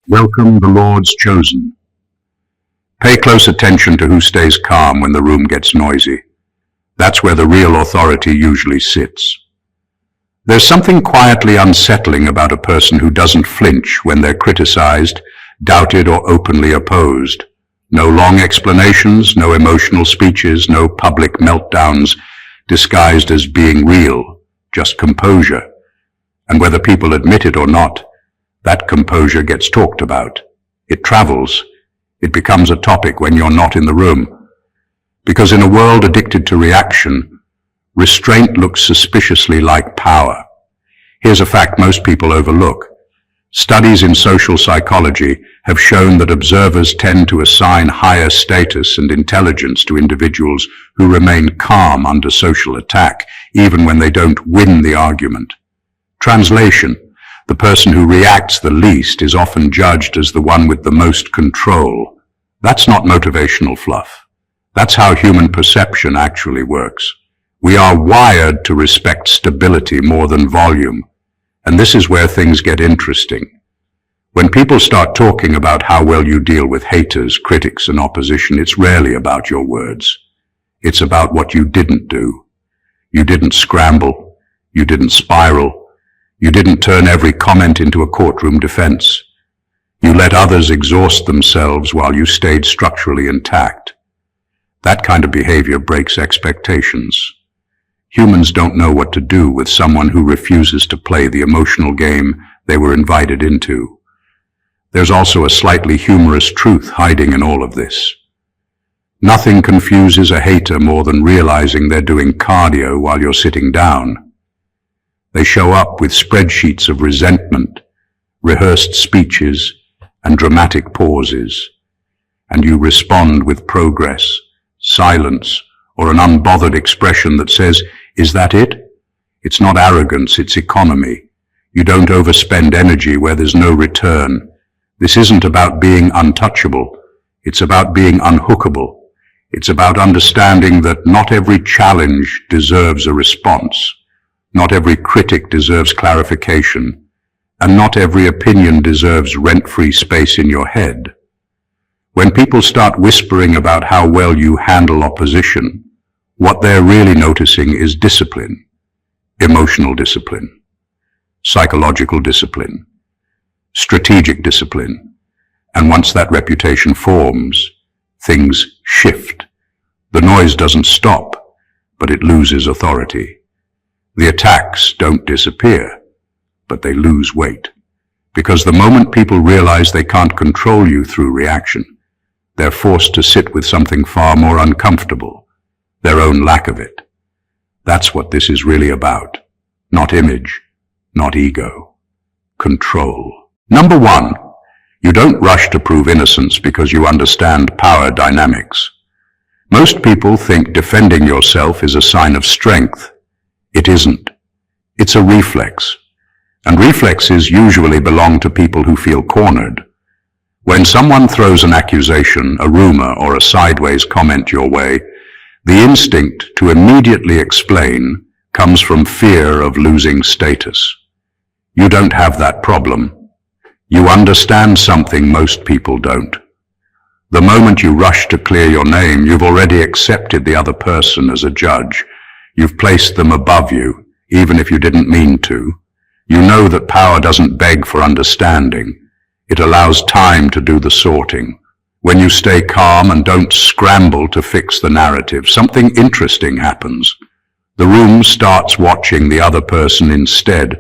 Welcome the Lord's chosen. Pay close attention to who stays calm when the room gets noisy. That's where the real authority usually sits. There's something quietly unsettling about a person who doesn't flinch when they're criticized, doubted, or openly opposed. No long explanations, no emotional speeches, no public meltdowns disguised as being real, just composure. And whether people admit it or not, that composure gets talked about. It travels. It becomes a topic when you're not in the room. Because in a world addicted to reaction, restraint looks suspiciously like power. Here's a fact most people overlook. Studies in social psychology have shown that observers tend to assign higher status and intelligence to individuals who remain calm under social attack, even when they don't win the argument. Translation: the person who reacts the least is often judged as the one with the most control. That's not motivational fluff. That's how human perception actually works. We are wired to respect stability more than volume. And this is where things get interesting. When people start talking about how well you deal with haters, critics, and opposition, it's rarely about your words. It's about what you didn't do. You didn't scramble. You didn't spiral. You didn't turn every comment into a courtroom defense. You let others exhaust themselves while you stayed structurally intact. That kind of behavior breaks expectations. Humans don't know what to do with someone who refuses to play the emotional game they were invited into. There's also a slightly humorous truth hiding in all of this. Nothing confuses a hater more than realizing they're doing cardio while you're sitting down. They show up with spreadsheets of resentment, rehearsed speeches, and dramatic pauses, and you respond with progress, silence, or an unbothered expression that says, "Is that it?" It's not arrogance, it's economy. You don't overspend energy where there's no return. This isn't about being untouchable. It's about being unhookable. It's about understanding that not every challenge deserves a response. Not every critic deserves clarification, and not every opinion deserves rent-free space in your head. When people start whispering about how well you handle opposition, what they're really noticing is discipline, emotional discipline, psychological discipline, strategic discipline. And once that reputation forms, things shift. The noise doesn't stop, but it loses authority. The attacks don't disappear, but they lose weight. Because the moment people realize they can't control you through reaction, they're forced to sit with something far more uncomfortable, their own lack of it. That's what this is really about. Not image, not ego. Control. Number one, you don't rush to prove innocence because you understand power dynamics. Most people think defending yourself is a sign of strength. It isn't. It's a reflex. And reflexes usually belong to people who feel cornered. When someone throws an accusation, a rumor, or a sideways comment your way, the instinct to immediately explain comes from fear of losing status. You don't have that problem. You understand something most people don't. The moment you rush to clear your name, you've already accepted the other person as a judge. You've placed them above you, even if you didn't mean to. You know that power doesn't beg for understanding. It allows time to do the sorting. When you stay calm and don't scramble to fix the narrative, something interesting happens. The room starts watching the other person instead.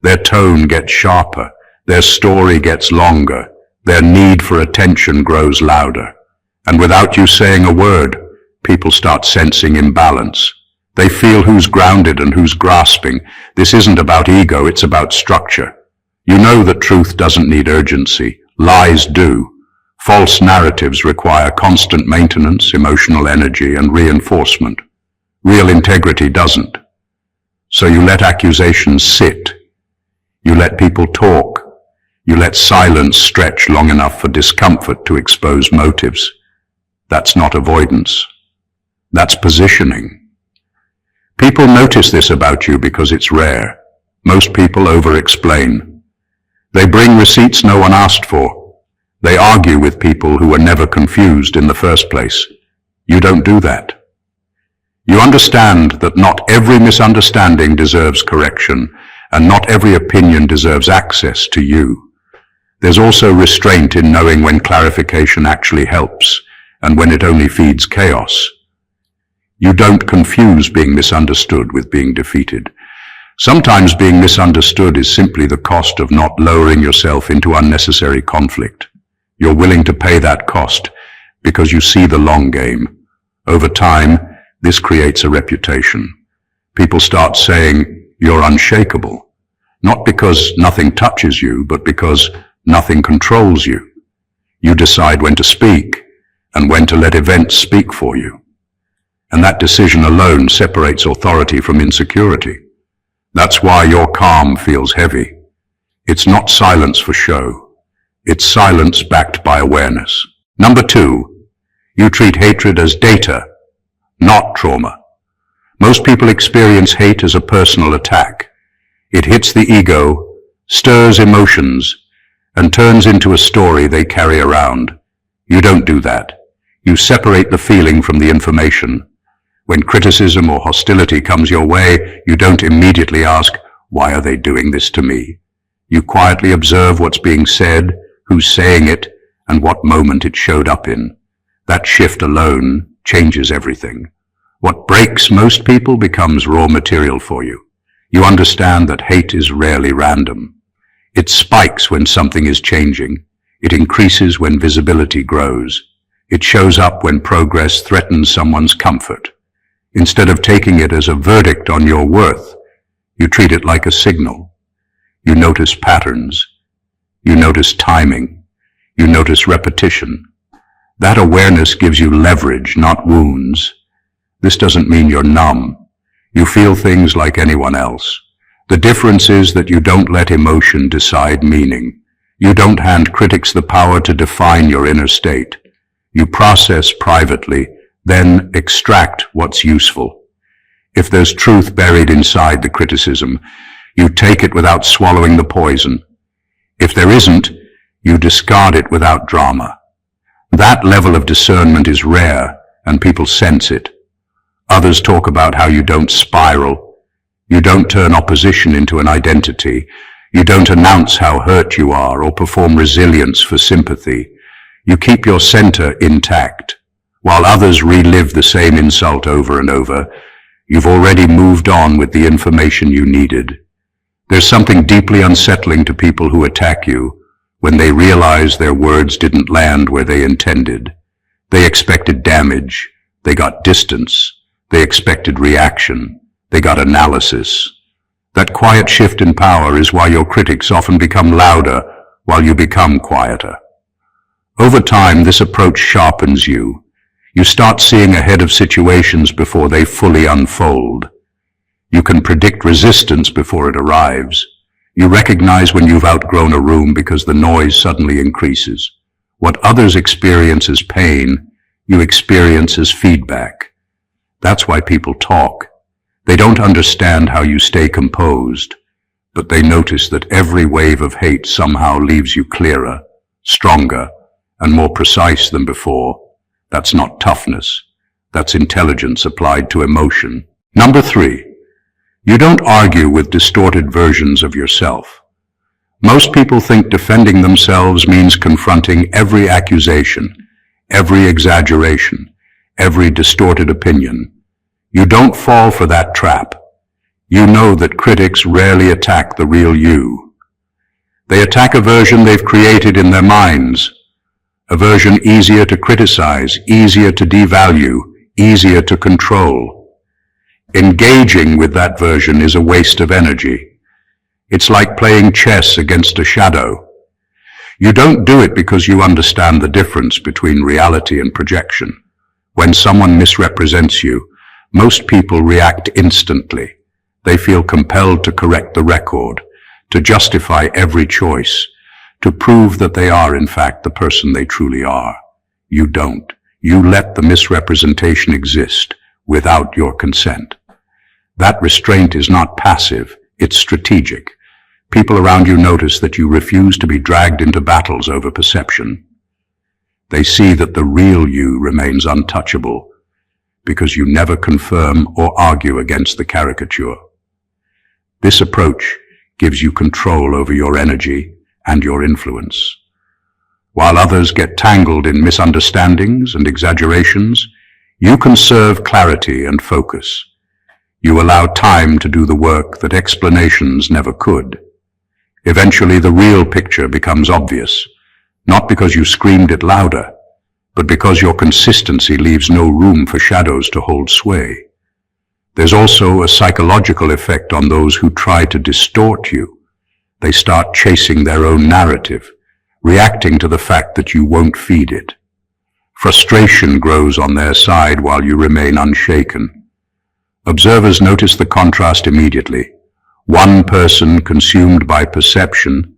Their tone gets sharper. Their story gets longer. Their need for attention grows louder. And without you saying a word, people start sensing imbalance. They feel who's grounded and who's grasping. This isn't about ego, it's about structure. You know that truth doesn't need urgency. Lies do. False narratives require constant maintenance, emotional energy, and reinforcement. Real integrity doesn't. So you let accusations sit. You let people talk. You let silence stretch long enough for discomfort to expose motives. That's not avoidance. That's positioning. People notice this about you because it's rare. Most people over-explain. They bring receipts no one asked for. They argue with people who were never confused in the first place. You don't do that. You understand that not every misunderstanding deserves correction, and not every opinion deserves access to you. There's also restraint in knowing when clarification actually helps, and when it only feeds chaos. You don't confuse being misunderstood with being defeated. Sometimes being misunderstood is simply the cost of not lowering yourself into unnecessary conflict. You're willing to pay that cost because you see the long game. Over time, this creates a reputation. People start saying you're unshakable, not because nothing touches you, but because nothing controls you. You decide when to speak and when to let events speak for you. And that decision alone separates authority from insecurity. That's why your calm feels heavy. It's not silence for show. It's silence backed by awareness. Number 2, you treat hatred as data, not trauma. Most people experience hate as a personal attack. It hits the ego, stirs emotions, and turns into a story they carry around. You don't do that. You separate the feeling from the information. When criticism or hostility comes your way, you don't immediately ask, why are they doing this to me? You quietly observe what's being said, who's saying it, and what moment it showed up in. That shift alone changes everything. What breaks most people becomes raw material for you. You understand that hate is rarely random. It spikes when something is changing. It increases when visibility grows. It shows up when progress threatens someone's comfort. Instead of taking it as a verdict on your worth, you treat it like a signal. You notice patterns. You notice timing. You notice repetition. That awareness gives you leverage, not wounds. This doesn't mean you're numb. You feel things like anyone else. The difference is that you don't let emotion decide meaning. You don't hand critics the power to define your inner state. You process privately, then extract what's useful. If there's truth buried inside the criticism, you take it without swallowing the poison. If there isn't, you discard it without drama. That level of discernment is rare, and people sense it. Others talk about how you don't spiral. You don't turn opposition into an identity. You don't announce how hurt you are or perform resilience for sympathy. You keep your center intact. While others relive the same insult over and over, you've already moved on with the information you needed. There's something deeply unsettling to people who attack you when they realize their words didn't land where they intended. They expected damage. They got distance. They expected reaction. They got analysis. That quiet shift in power is why your critics often become louder while you become quieter. Over time, this approach sharpens you. You start seeing ahead of situations before they fully unfold. You can predict resistance before it arrives. You recognize when you've outgrown a room because the noise suddenly increases. What others experience as pain, you experience as feedback. That's why people talk. They don't understand how you stay composed, but they notice that every wave of hate somehow leaves you clearer, stronger, and more precise than before. That's not toughness. That's intelligence applied to emotion. Number 3, you don't argue with distorted versions of yourself. Most people think defending themselves means confronting every accusation, every exaggeration, every distorted opinion. You don't fall for that trap. You know that critics rarely attack the real you. They attack a version they've created in their minds, a version easier to criticize, easier to devalue, easier to control. Engaging with that version is a waste of energy. It's like playing chess against a shadow. You don't do it because you understand the difference between reality and projection. When someone misrepresents you, most people react instantly. They feel compelled to correct the record, to justify every choice, to prove that they are in fact the person they truly are. You don't. You let the misrepresentation exist without your consent. That restraint is not passive, it's strategic. People around you notice that you refuse to be dragged into battles over perception. They see that the real you remains untouchable because you never confirm or argue against the caricature. This approach gives you control over your energy and your influence. While others get tangled in misunderstandings and exaggerations, you conserve clarity and focus. You allow time to do the work that explanations never could. Eventually, the real picture becomes obvious, not because you screamed it louder, but because your consistency leaves no room for shadows to hold sway. There's also a psychological effect on those who try to distort you. They start chasing their own narrative, reacting to the fact that you won't feed it. Frustration grows on their side while you remain unshaken. Observers notice the contrast immediately. One person consumed by perception,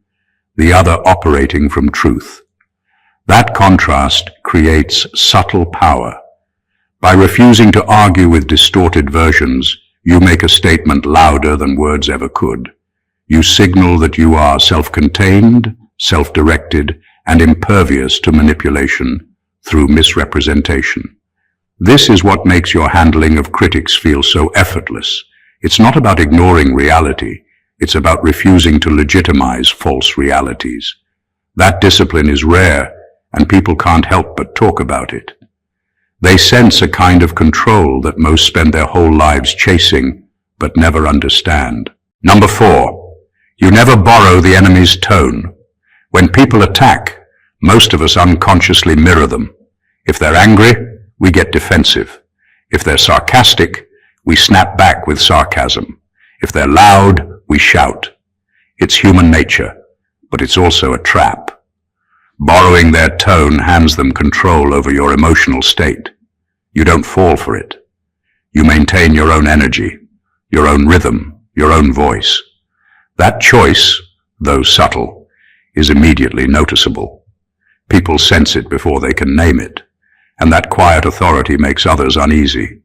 the other operating from truth. That contrast creates subtle power. By refusing to argue with distorted versions, you make a statement louder than words ever could. You signal that you are self-contained, self-directed, and impervious to manipulation through misrepresentation. This is what makes your handling of critics feel so effortless. It's not about ignoring reality. It's about refusing to legitimize false realities. That discipline is rare, and people can't help but talk about it. They sense a kind of control that most spend their whole lives chasing, but never understand. Number 4, you never borrow the enemy's tone. When people attack, most of us unconsciously mirror them. If they're angry, we get defensive. If they're sarcastic, we snap back with sarcasm. If they're loud, we shout. It's human nature, but it's also a trap. Borrowing their tone hands them control over your emotional state. You don't fall for it. You maintain your own energy, your own rhythm, your own voice. That choice, though subtle, is immediately noticeable. People sense it before they can name it, and that quiet authority makes others uneasy.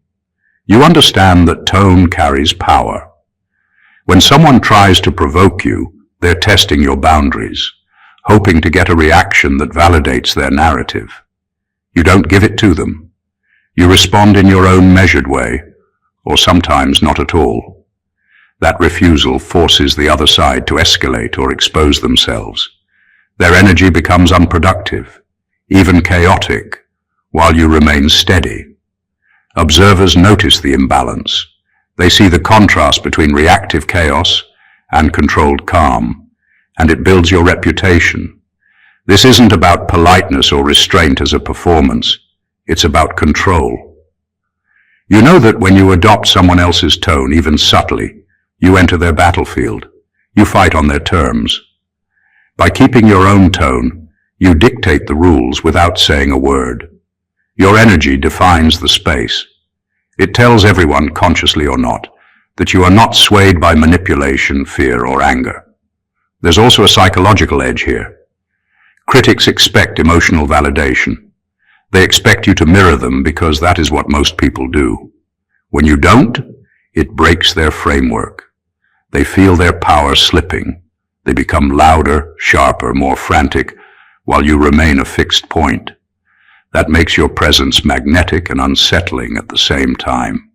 You understand that tone carries power. When someone tries to provoke you, they're testing your boundaries, hoping to get a reaction that validates their narrative. You don't give it to them. You respond in your own measured way, or sometimes not at all. That refusal forces the other side to escalate or expose themselves. Their energy becomes unproductive, even chaotic, while you remain steady. Observers notice the imbalance. They see the contrast between reactive chaos and controlled calm, and it builds your reputation. This isn't about politeness or restraint as a performance. It's about control. You know that when you adopt someone else's tone, even subtly, you enter their battlefield. You fight on their terms. By keeping your own tone, you dictate the rules without saying a word. Your energy defines the space. It tells everyone, consciously or not, that you are not swayed by manipulation, fear, or anger. There's also a psychological edge here. Critics expect emotional validation. They expect you to mirror them because that is what most people do. When you don't, it breaks their framework. They feel their power slipping. They become louder, sharper, more frantic, while you remain a fixed point. That makes your presence magnetic and unsettling at the same time.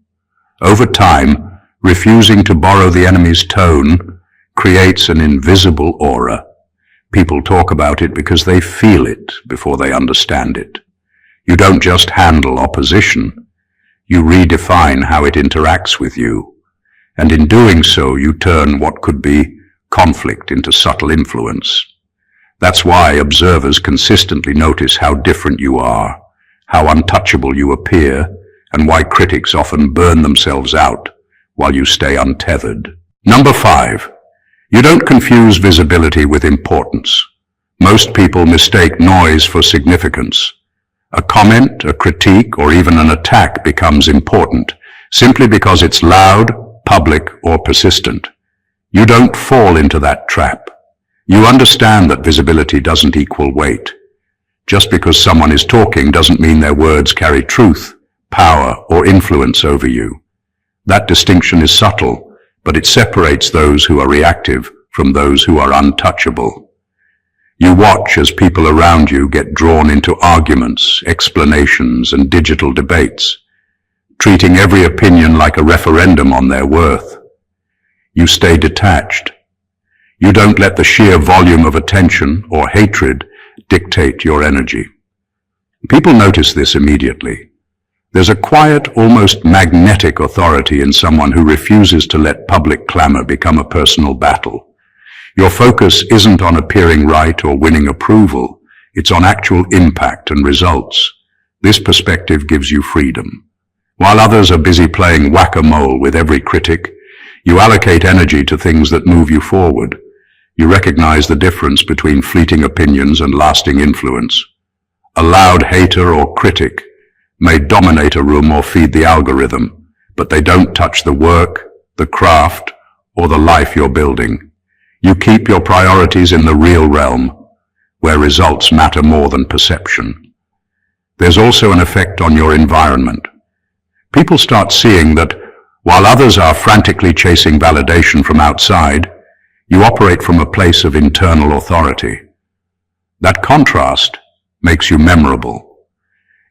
Over time, refusing to borrow the enemy's tone creates an invisible aura. People talk about it because they feel it before they understand it. You don't just handle opposition. You redefine how it interacts with you. And in doing so, you turn what could be conflict into subtle influence. That's why observers consistently notice how different you are, how untouchable you appear, and why critics often burn themselves out while you stay untethered. Number 5, you don't confuse visibility with importance. Most people mistake noise for significance. A comment, a critique, or even an attack becomes important simply because it's loud, public, or persistent. You don't fall into that trap. You understand that visibility doesn't equal weight. Just because someone is talking doesn't mean their words carry truth, power, or influence over you. That distinction is subtle, but it separates those who are reactive from those who are untouchable. You watch as people around you get drawn into arguments, explanations, and digital debates, treating every opinion like a referendum on their worth. You stay detached. You don't let the sheer volume of attention or hatred dictate your energy. People notice this immediately. There's a quiet, almost magnetic authority in someone who refuses to let public clamor become a personal battle. Your focus isn't on appearing right or winning approval. It's on actual impact and results. This perspective gives you freedom. While others are busy playing whack-a-mole with every critic, you allocate energy to things that move you forward. You recognize the difference between fleeting opinions and lasting influence. A loud hater or critic may dominate a room or feed the algorithm, but they don't touch the work, the craft, or the life you're building. You keep your priorities in the real realm, where results matter more than perception. There's also an effect on your environment. People start seeing that while others are frantically chasing validation from outside, you operate from a place of internal authority. That contrast makes you memorable.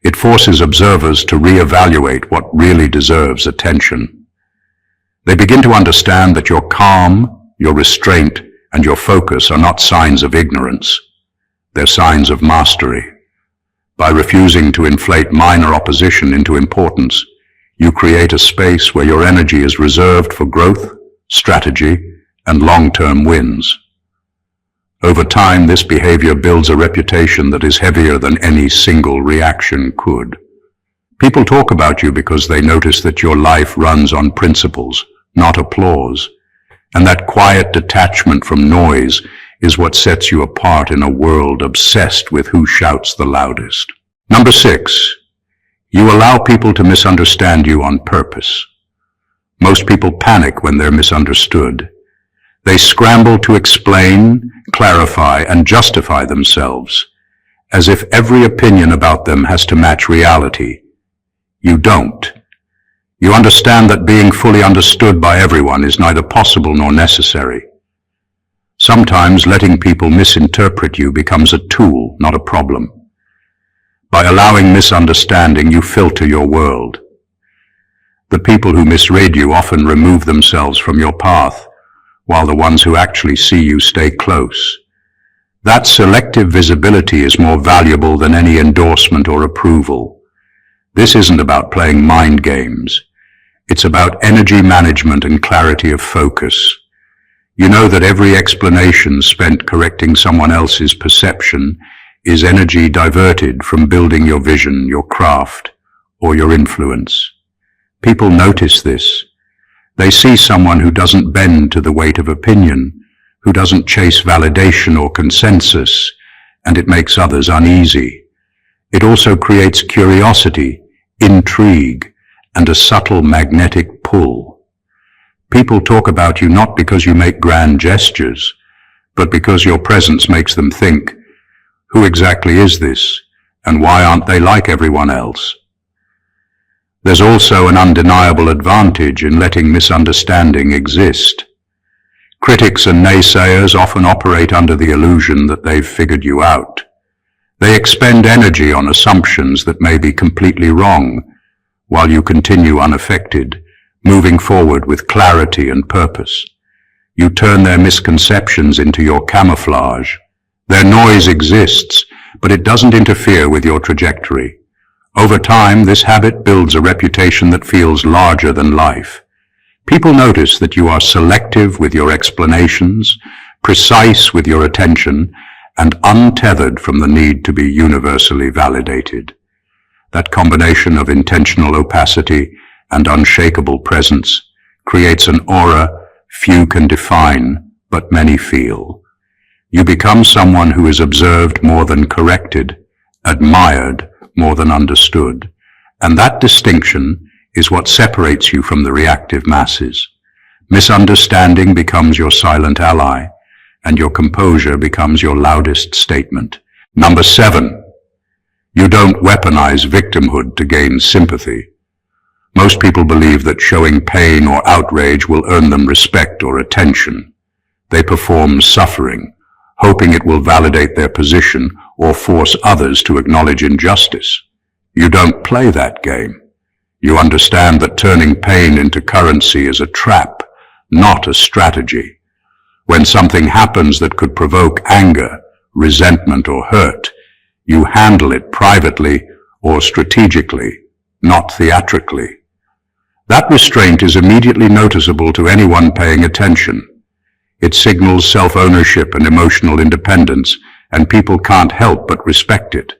It forces observers to reevaluate what really deserves attention. They begin to understand that your calm, your restraint, and your focus are not signs of ignorance. They're signs of mastery. By refusing to inflate minor opposition into importance, you create a space where your energy is reserved for growth, strategy, and long-term wins. Over time, this behavior builds a reputation that is heavier than any single reaction could. People talk about you because they notice that your life runs on principles, not applause. And that quiet detachment from noise is what sets you apart in a world obsessed with who shouts the loudest. Number 6, you allow people to misunderstand you on purpose. Most people panic when they're misunderstood. They scramble to explain, clarify, and justify themselves, as if every opinion about them has to match reality. You don't. You understand that being fully understood by everyone is neither possible nor necessary. Sometimes letting people misinterpret you becomes a tool, not a problem. By allowing misunderstanding, you filter your world. The people who misread you often remove themselves from your path, while the ones who actually see you stay close. That selective visibility is more valuable than any endorsement or approval. This isn't about playing mind games. It's about energy management and clarity of focus. You know that every explanation spent correcting someone else's perception is energy diverted from building your vision, your craft, or your influence. People notice this. They see someone who doesn't bend to the weight of opinion, who doesn't chase validation or consensus, and it makes others uneasy. It also creates curiosity, intrigue, and a subtle magnetic pull. People talk about you not because you make grand gestures, but because your presence makes them think, who exactly is this, and why aren't they like everyone else? There's also an undeniable advantage in letting misunderstanding exist. Critics and naysayers often operate under the illusion that they've figured you out. They expend energy on assumptions that may be completely wrong, while you continue unaffected, moving forward with clarity and purpose. You turn their misconceptions into your camouflage. Their noise exists, but it doesn't interfere with your trajectory. Over time, this habit builds a reputation that feels larger than life. People notice that you are selective with your explanations, precise with your attention, and untethered from the need to be universally validated. That combination of intentional opacity and unshakable presence creates an aura few can define, but many feel. You become someone who is observed more than corrected, admired more than understood, and that distinction is what separates you from the reactive masses. Misunderstanding becomes your silent ally, and your composure becomes your loudest statement. Number 7, you don't weaponize victimhood to gain sympathy. Most people believe that showing pain or outrage will earn them respect or attention. They perform suffering, hoping it will validate their position or force others to acknowledge injustice. You don't play that game. You understand that turning pain into currency is a trap, not a strategy. When something happens that could provoke anger, resentment, or hurt, you handle it privately or strategically, not theatrically. That restraint is immediately noticeable to anyone paying attention. It signals self-ownership and emotional independence, and people can't help but respect it.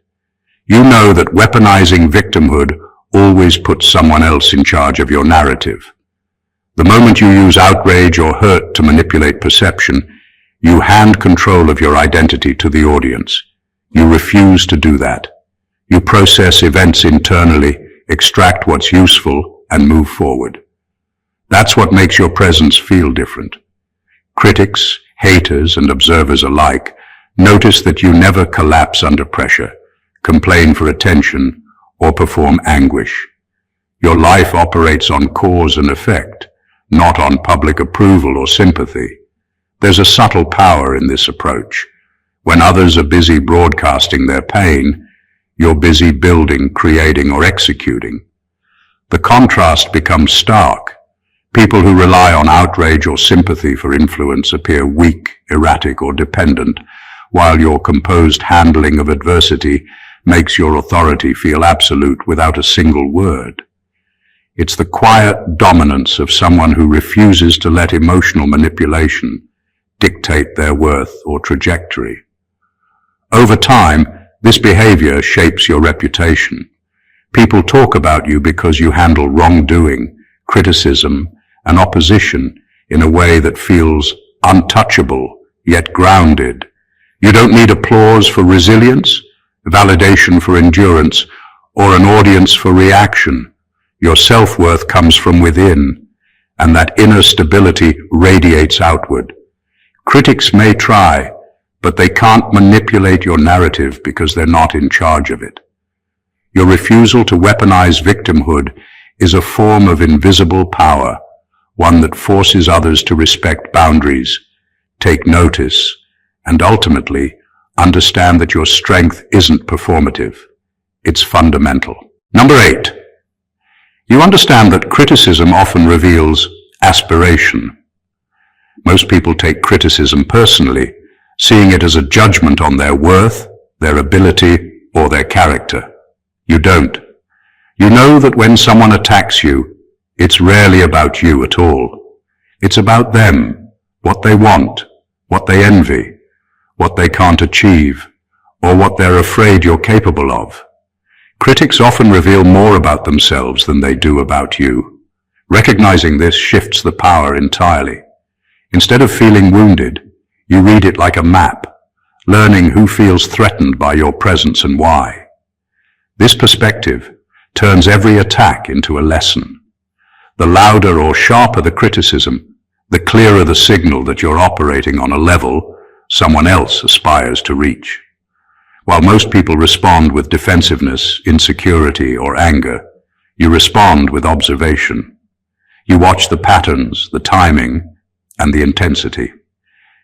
You know that weaponizing victimhood always puts someone else in charge of your narrative. The moment you use outrage or hurt to manipulate perception, you hand control of your identity to the audience. You refuse to do that. You process events internally, extract what's useful, and move forward. That's what makes your presence feel different. Critics, haters, and observers alike notice that you never collapse under pressure, complain for attention, or perform anguish. Your life operates on cause and effect, not on public approval or sympathy. There's a subtle power in this approach. When others are busy broadcasting their pain, you're busy building, creating, or executing. The contrast becomes stark. People who rely on outrage or sympathy for influence appear weak, erratic, or dependent, while your composed handling of adversity makes your authority feel absolute without a single word. It's the quiet dominance of someone who refuses to let emotional manipulation dictate their worth or trajectory. Over time, this behavior shapes your reputation. People talk about you because you handle wrongdoing, criticism, and opposition in a way that feels untouchable, yet grounded. You don't need applause for resilience, validation for endurance, or an audience for reaction. Your self-worth comes from within, and that inner stability radiates outward. Critics may try, but they can't manipulate your narrative because they're not in charge of it. Your refusal to weaponize victimhood is a form of invisible power, one that forces others to respect boundaries, take notice, and ultimately understand that your strength isn't performative. It's fundamental. Number 8. You understand that criticism often reveals aspiration. Most people take criticism personally, seeing it as a judgment on their worth, their ability, or their character. You don't. You know that when someone attacks you, it's rarely about you at all. It's about them, what they want, what they envy, what they can't achieve, or what they're afraid you're capable of. Critics often reveal more about themselves than they do about you. Recognizing this shifts the power entirely. Instead of feeling wounded, you read it like a map, learning who feels threatened by your presence and why. This perspective turns every attack into a lesson. The louder or sharper the criticism, the clearer the signal that you're operating on a level someone else aspires to reach. While most people respond with defensiveness, insecurity, or anger, you respond with observation. You watch the patterns, the timing, and the intensity.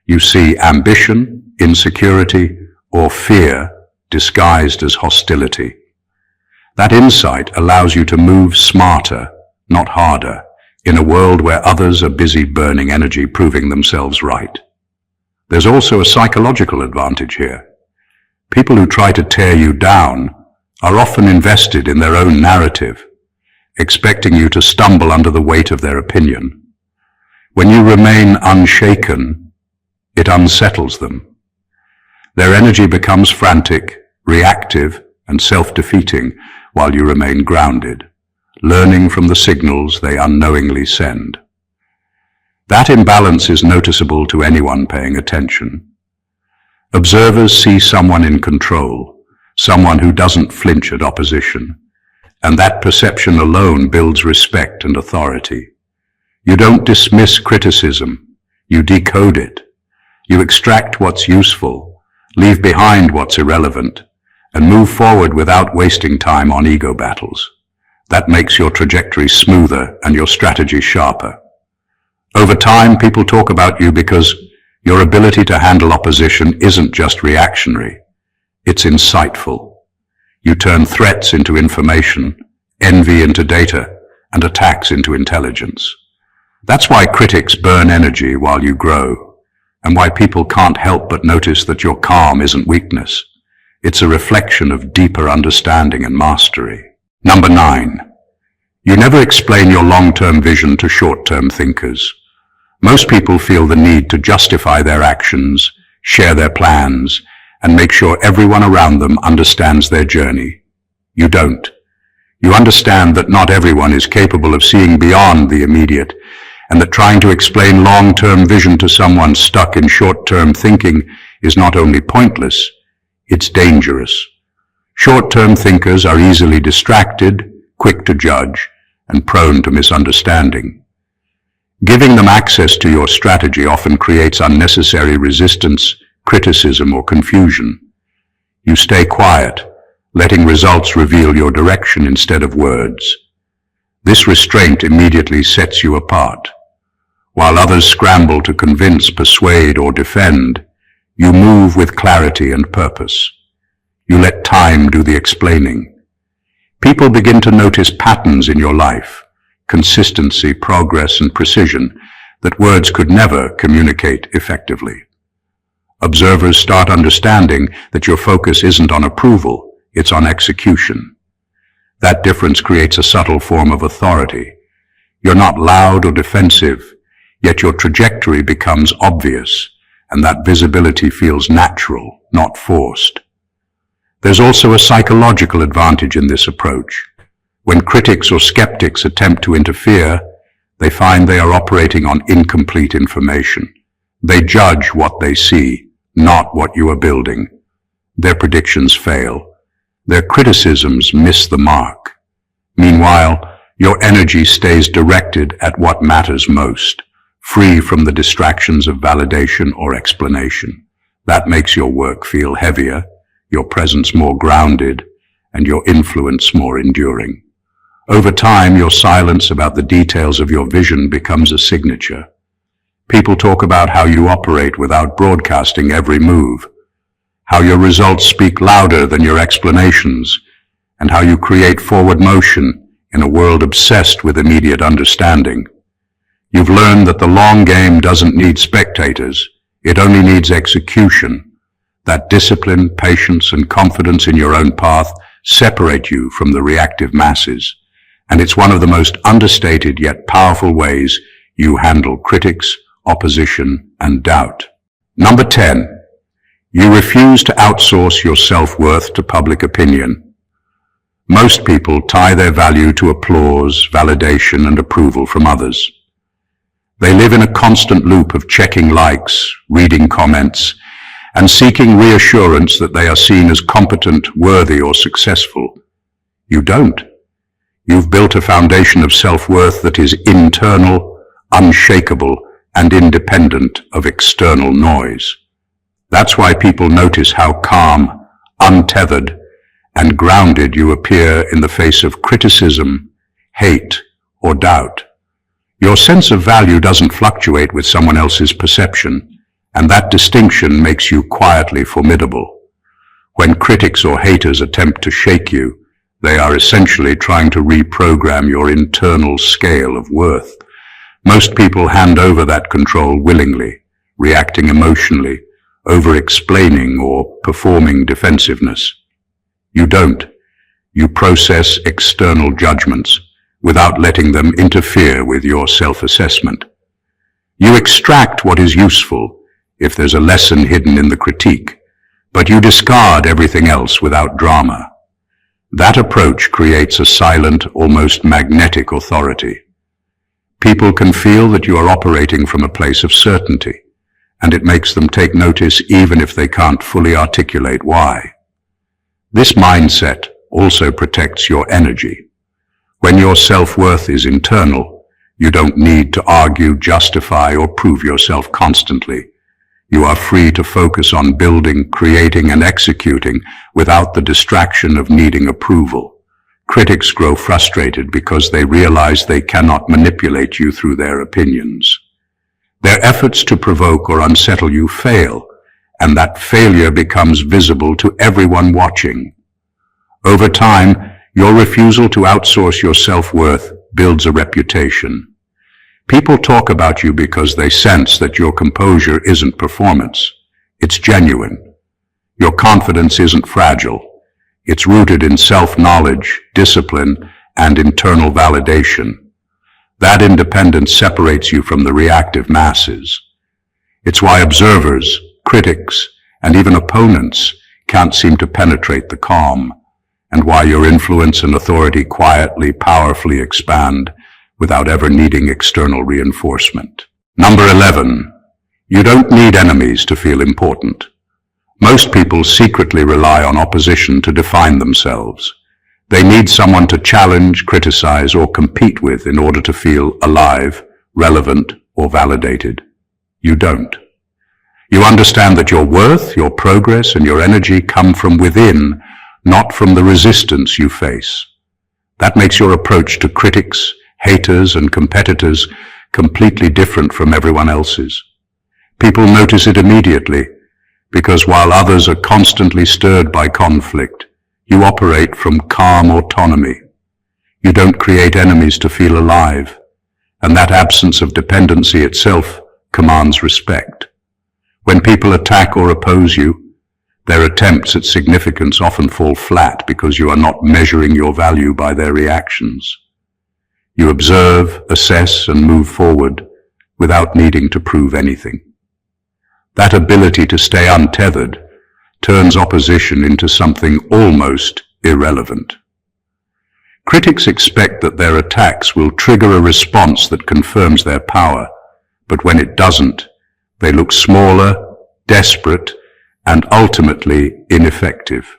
You see ambition, insecurity, or fear disguised as hostility. That insight allows you to move smarter, not harder, in a world where others are busy burning energy proving themselves right. There's also a psychological advantage here. People who try to tear you down are often invested in their own narrative, expecting you to stumble under the weight of their opinion. When you remain unshaken, it unsettles them. Their energy becomes frantic, reactive, and self-defeating while you remain grounded, learning from the signals they unknowingly send. That imbalance is noticeable to anyone paying attention. Observers see someone in control, someone who doesn't flinch at opposition, and that perception alone builds respect and authority. You don't dismiss criticism, you decode it. You extract what's useful, leave behind what's irrelevant, and move forward without wasting time on ego battles. That makes your trajectory smoother and your strategy sharper. Over time, people talk about you because Your ability to handle opposition isn't just reactionary, it's insightful. You turn threats into information, envy into data, and attacks into intelligence. That's why critics burn energy while you grow, and why people can't help but notice that your calm isn't weakness. It's a reflection of deeper understanding and mastery. Number 9. You never explain your long-term vision to short-term thinkers. Most people feel the need to justify their actions, share their plans, and make sure everyone around them understands their journey. You don't. You understand that not everyone is capable of seeing beyond the immediate, and that trying to explain long-term vision to someone stuck in short-term thinking is not only pointless, it's dangerous. Short-term thinkers are easily distracted, quick to judge, and prone to misunderstanding. Giving them access to your strategy often creates unnecessary resistance, criticism, or confusion. You stay quiet, letting results reveal your direction instead of words. This restraint immediately sets you apart. While others scramble to convince, persuade, or defend, you move with clarity and purpose. You let time do the explaining. People begin to notice patterns in your life, consistency, progress, and precision that words could never communicate effectively. Observers start understanding that your focus isn't on approval, it's on execution. That difference creates a subtle form of authority. You're not loud or defensive, yet your trajectory becomes obvious, and that visibility feels natural, not forced. There's also a psychological advantage in this approach. When critics or skeptics attempt to interfere, they find they are operating on incomplete information. They judge what they see, not what you are building. Their predictions fail. Their criticisms miss the mark. Meanwhile, your energy stays directed at what matters most, free from the distractions of validation or explanation. That makes your work feel heavier, your presence more grounded, and your influence more enduring. Over time, your silence about the details of your vision becomes a signature. People talk about how you operate without broadcasting every move, how your results speak louder than your explanations, and how you create forward motion in a world obsessed with immediate understanding. You've learned that the long game doesn't need spectators, it only needs execution. That discipline, patience, and confidence in your own path separate you from the reactive masses, and it's one of the most understated yet powerful ways you handle critics, opposition, and doubt. Number 10. You refuse to outsource your self-worth to public opinion. Most people tie their value to applause, validation, and approval from others. They live in a constant loop of checking likes, reading comments, and seeking reassurance that they are seen as competent, worthy, or successful. You don't. You've built a foundation of self-worth that is internal, unshakable, and independent of external noise. That's why people notice how calm, untethered, and grounded you appear in the face of criticism, hate, or doubt. Your sense of value doesn't fluctuate with someone else's perception, and that distinction makes you quietly formidable. When critics or haters attempt to shake you, they are essentially trying to reprogram your internal scale of worth. Most people hand over that control willingly, reacting emotionally, over-explaining or performing defensiveness. You don't. You process external judgments without letting them interfere with your self-assessment. You extract what is useful if there's a lesson hidden in the critique, but you discard everything else without drama. That approach creates a silent, almost magnetic authority. People can feel that you are operating from a place of certainty, and it makes them take notice even if they can't fully articulate why. This mindset also protects your energy. When your self-worth is internal, you don't need to argue, justify, or prove yourself constantly. You are free to focus on building, creating, and executing without the distraction of needing approval. Critics grow frustrated because they realize they cannot manipulate you through their opinions. Their efforts to provoke or unsettle you fail, and that failure becomes visible to everyone watching. Over time, your refusal to outsource your self-worth builds a reputation. People talk about you because they sense that your composure isn't performance. It's genuine. Your confidence isn't fragile. It's rooted in self-knowledge, discipline, and internal validation. That independence separates you from the reactive masses. It's why observers, critics, and even opponents can't seem to penetrate the calm, and why your influence and authority quietly, powerfully expand without ever needing external reinforcement. Number 11. You don't need enemies to feel important. Most people secretly rely on opposition to define themselves. They need someone to challenge, criticize, or compete with in order to feel alive, relevant, or validated. You don't. You understand that your worth, your progress, and your energy come from within, not from the resistance you face. That makes your approach to critics, haters, and competitors completely different from everyone else's. People notice it immediately, because while others are constantly stirred by conflict, you operate from calm autonomy. You don't create enemies to feel alive, and that absence of dependency itself commands respect. When people attack or oppose you, their attempts at significance often fall flat because you are not measuring your value by their reactions. You observe, assess, and move forward without needing to prove anything. That ability to stay untethered turns opposition into something almost irrelevant. Critics expect that their attacks will trigger a response that confirms their power, but when it doesn't, they look smaller, desperate, and ultimately ineffective.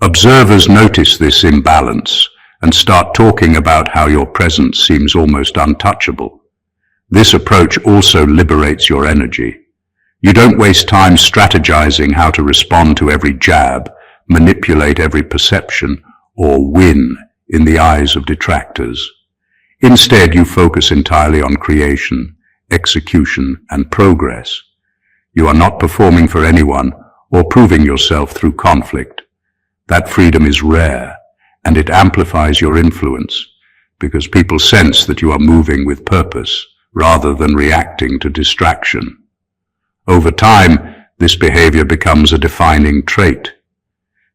Observers notice this imbalance and start talking about how your presence seems almost untouchable. This approach also liberates your energy. You don't waste time strategizing how to respond to every jab, manipulate every perception, or win in the eyes of detractors. Instead, you focus entirely on creation, execution, and progress. You are not performing for anyone or proving yourself through conflict. That freedom is rare, and it amplifies your influence because people sense that you are moving with purpose rather than reacting to distraction. Over time, this behavior becomes a defining trait.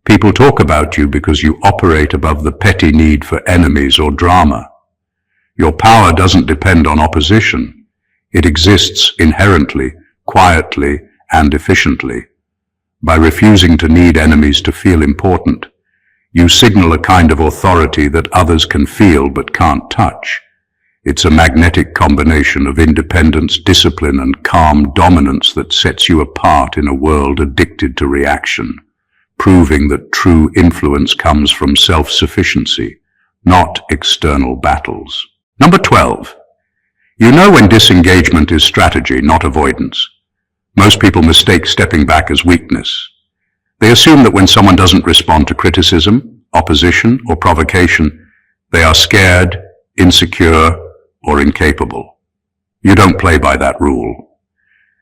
People talk about you because you operate above the petty need for enemies or drama. Your power doesn't depend on opposition. It exists inherently, quietly, and efficiently. By refusing to need enemies to feel important, you signal a kind of authority that others can feel but can't touch. It's a magnetic combination of independence, discipline, and calm dominance that sets you apart in a world addicted to reaction, proving that true influence comes from self-sufficiency, not external battles. Number 12. You know when disengagement is strategy, not avoidance. Most people mistake stepping back as weakness. They assume that when someone doesn't respond to criticism, opposition, or provocation, they are scared, insecure, or incapable. You don't play by that rule.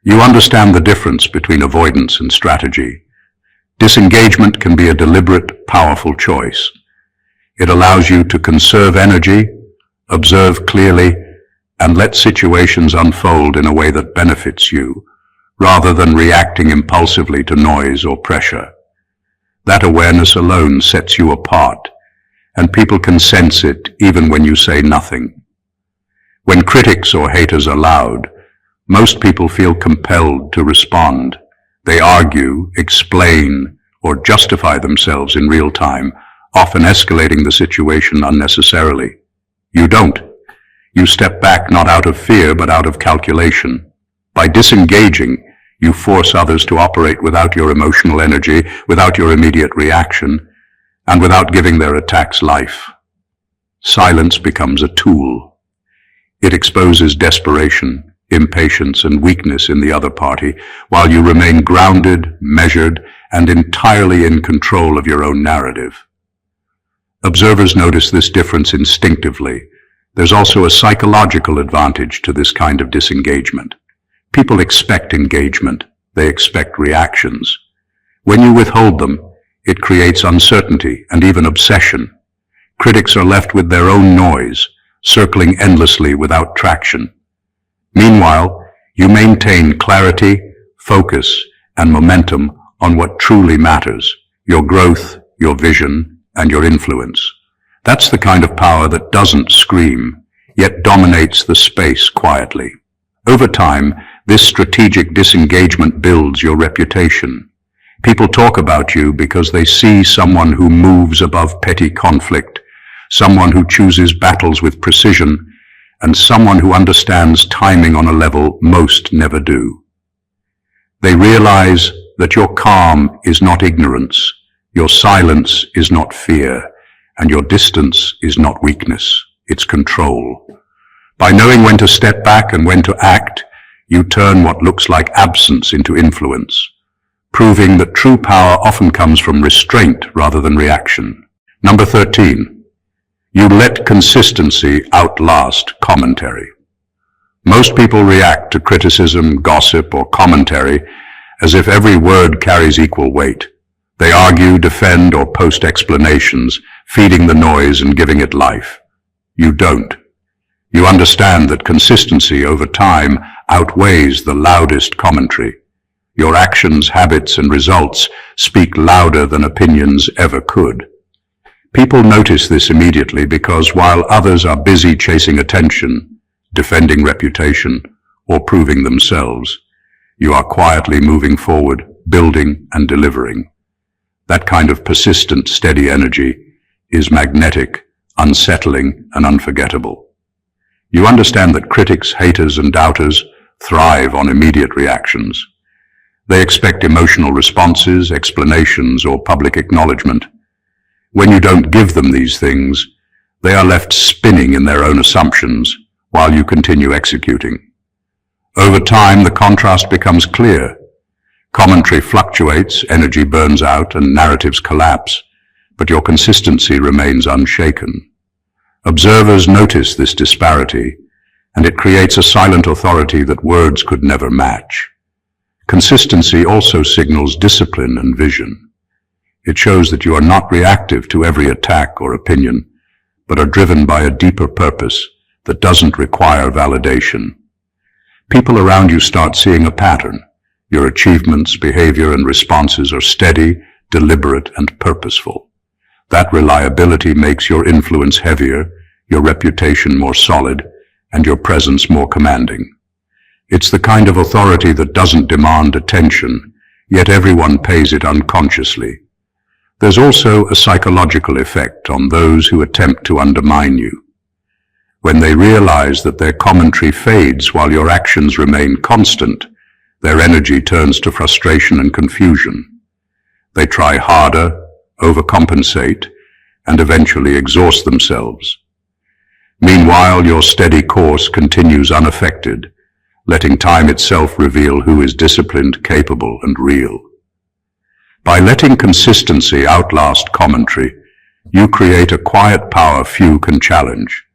You understand the difference between avoidance and strategy. Disengagement can be a deliberate, powerful choice. It allows you to conserve energy, observe clearly, and let situations unfold in a way that benefits you, rather than reacting impulsively to noise or pressure. That awareness alone sets you apart, and people can sense it even when you say nothing. When critics or haters are loud, most people feel compelled to respond. They argue, explain, or justify themselves in real time, often escalating the situation unnecessarily. You don't. You step back not out of fear but out of calculation. By disengaging, you force others to operate without your emotional energy, without your immediate reaction, and without giving their attacks life. Silence becomes a tool. It exposes desperation, impatience, and weakness in the other party, while you remain grounded, measured, and entirely in control of your own narrative. Observers notice this difference instinctively. There's also a psychological advantage to this kind of disengagement. People expect engagement. They expect reactions. When you withhold them, it creates uncertainty and even obsession. Critics are left with their own noise, circling endlessly without traction. Meanwhile, you maintain clarity, focus, and momentum on what truly matters: your growth, your vision, and your influence. That's the kind of power that doesn't scream, yet dominates the space quietly. Over time, this strategic disengagement builds your reputation. People talk about you because they see someone who moves above petty conflict, someone who chooses battles with precision, and someone who understands timing on a level most never do. They realize that your calm is not ignorance, your silence is not fear, and your distance is not weakness, it's control. By knowing when to step back and when to act, you turn what looks like absence into influence, proving that true power often comes from restraint rather than reaction. Number 13. You let consistency outlast commentary. Most people react to criticism, gossip, or commentary as if every word carries equal weight. They argue, defend, or post explanations, feeding the noise and giving it life. You don't. You understand that consistency over time outweighs the loudest commentary. Your actions, habits, and results speak louder than opinions ever could. People notice this immediately because while others are busy chasing attention, defending reputation, or proving themselves, you are quietly moving forward, building and delivering. That kind of persistent, steady energy is magnetic, unsettling, and unforgettable. You understand that critics, haters, and doubters thrive on immediate reactions. They expect emotional responses, explanations, or public acknowledgement. When you don't give them these things, they are left spinning in their own assumptions while you continue executing. Over time, the contrast becomes clear. Commentary fluctuates, energy burns out, and narratives collapse, but your consistency remains unshaken. Observers notice this disparity, and it creates a silent authority that words could never match. Consistency also signals discipline and vision. It shows that you are not reactive to every attack or opinion, but are driven by a deeper purpose that doesn't require validation. People around you start seeing a pattern. Your achievements, behavior, and responses are steady, deliberate, and purposeful. That reliability makes your influence heavier, your reputation more solid, and your presence more commanding. It's the kind of authority that doesn't demand attention, yet everyone pays it unconsciously. There's also a psychological effect on those who attempt to undermine you. When they realize that their commentary fades while your actions remain constant, their energy turns to frustration and confusion. They try harder, overcompensate, and eventually exhaust themselves. Meanwhile, your steady course continues unaffected, letting time itself reveal who is disciplined, capable, and real. By letting consistency outlast commentary, you create a quiet power few can challenge.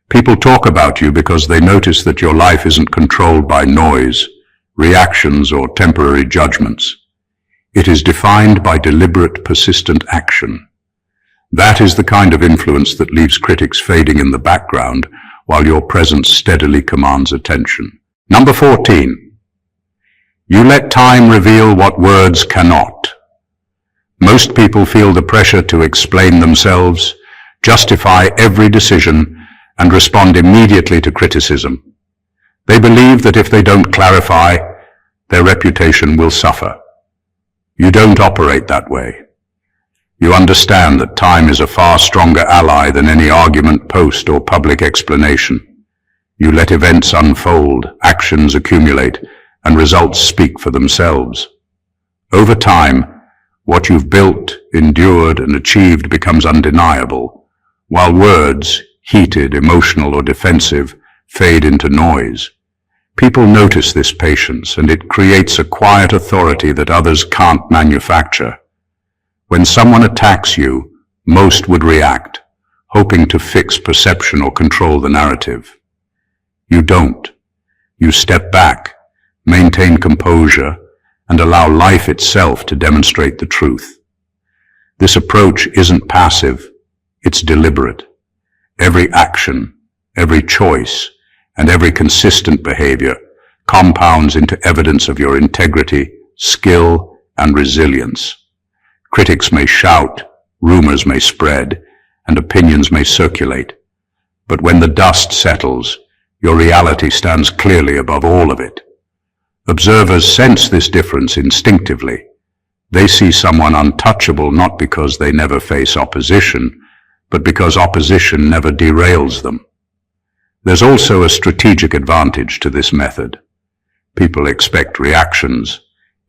People talk about you because they notice that your life isn't controlled by noise, reactions, or temporary judgments. It is defined by deliberate, persistent action. That is the kind of influence that leaves critics fading in the background while your presence steadily commands attention. Number 14. You let time reveal what words cannot. Most people feel the pressure to explain themselves, justify every decision, and respond immediately to criticism. They believe that if they don't clarify, their reputation will suffer. You don't operate that way. You understand that time is a far stronger ally than any argument, post, or public explanation. You let events unfold, actions accumulate, and results speak for themselves. Over time, what you've built, endured, and achieved becomes undeniable, while words, heated, emotional, or defensive, fade into noise. People notice this patience, and it creates a quiet authority that others can't manufacture. When someone attacks you, most would react, hoping to fix perception or control the narrative. You don't. You step back, maintain composure, and allow life itself to demonstrate the truth. This approach isn't passive, it's deliberate. Every action, every choice, and every consistent behavior compounds into evidence of your integrity, skill, and resilience. Critics may shout, rumors may spread, and opinions may circulate. But when the dust settles, your reality stands clearly above all of it. Observers sense this difference instinctively. They see someone untouchable not because they never face opposition, but because opposition never derails them. There's also a strategic advantage to this method. People expect reactions,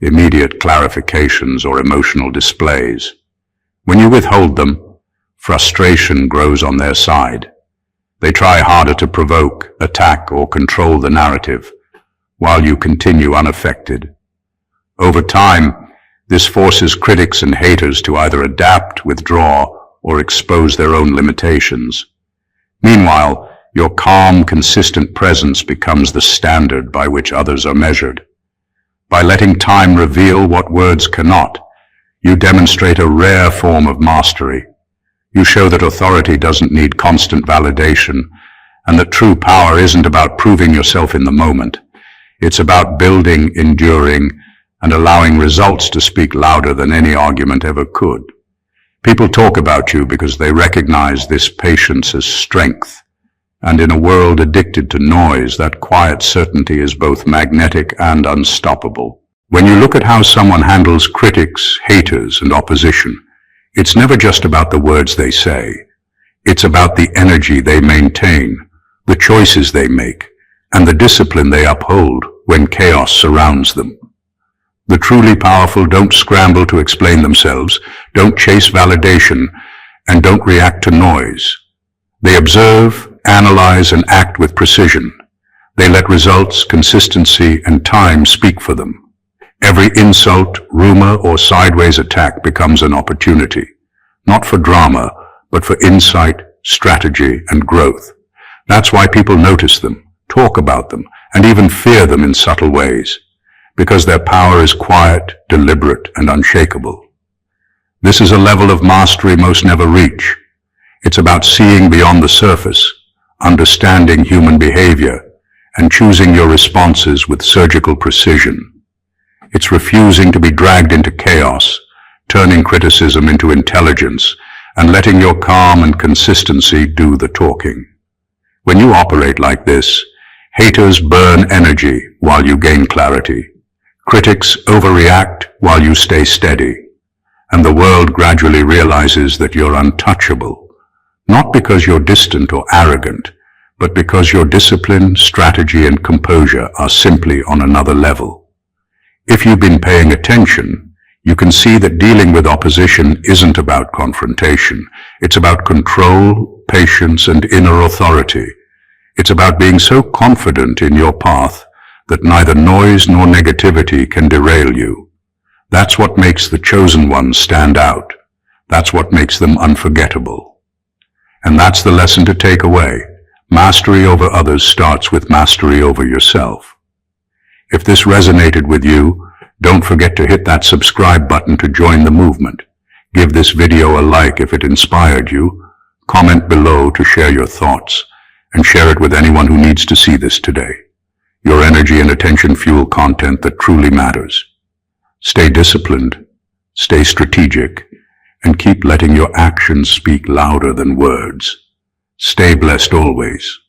immediate clarifications, or emotional displays. When you withhold them, frustration grows on their side. They try harder to provoke, attack, or control the narrative, while you continue unaffected. Over time, this forces critics and haters to either adapt, withdraw, or expose their own limitations. Meanwhile, your calm, consistent presence becomes the standard by which others are measured. By letting time reveal what words cannot, you demonstrate a rare form of mastery. You show that authority doesn't need constant validation, and that true power isn't about proving yourself in the moment. It's about building, enduring, and allowing results to speak louder than any argument ever could. People talk about you because they recognize this patience as strength, and in a world addicted to noise, that quiet certainty is both magnetic and unstoppable. When you look at how someone handles critics, haters, and opposition, it's never just about the words they say. It's about the energy they maintain, the choices they make, and the discipline they uphold when chaos surrounds them. The truly powerful don't scramble to explain themselves, don't chase validation, and don't react to noise. They observe, analyze, and act with precision. They let results, consistency, and time speak for them. Every insult, rumor, or sideways attack becomes an opportunity, not for drama, but for insight, strategy, and growth. That's why people notice them, talk about them, and even fear them in subtle ways, because their power is quiet, deliberate, and unshakable. This is a level of mastery most never reach. It's about seeing beyond the surface, understanding human behavior, and choosing your responses with surgical precision. It's refusing to be dragged into chaos, turning criticism into intelligence, and letting your calm and consistency do the talking. When you operate like this, haters burn energy while you gain clarity. Critics overreact while you stay steady. And the world gradually realizes that you're untouchable, not because you're distant or arrogant, but because your discipline, strategy, and composure are simply on another level. If you've been paying attention, you can see that dealing with opposition isn't about confrontation. It's about control, patience, and inner authority. It's about being so confident in your path that neither noise nor negativity can derail you. That's what makes the chosen ones stand out. That's what makes them unforgettable. And that's the lesson to take away. Mastery over others starts with mastery over yourself. If this resonated with you, don't forget to hit that subscribe button to join the movement. Give this video a like if it inspired you. Comment below to share your thoughts, and share it with anyone who needs to see this today. Your energy and attention fuel content that truly matters. Stay disciplined, stay strategic, and keep letting your actions speak louder than words. Stay blessed always.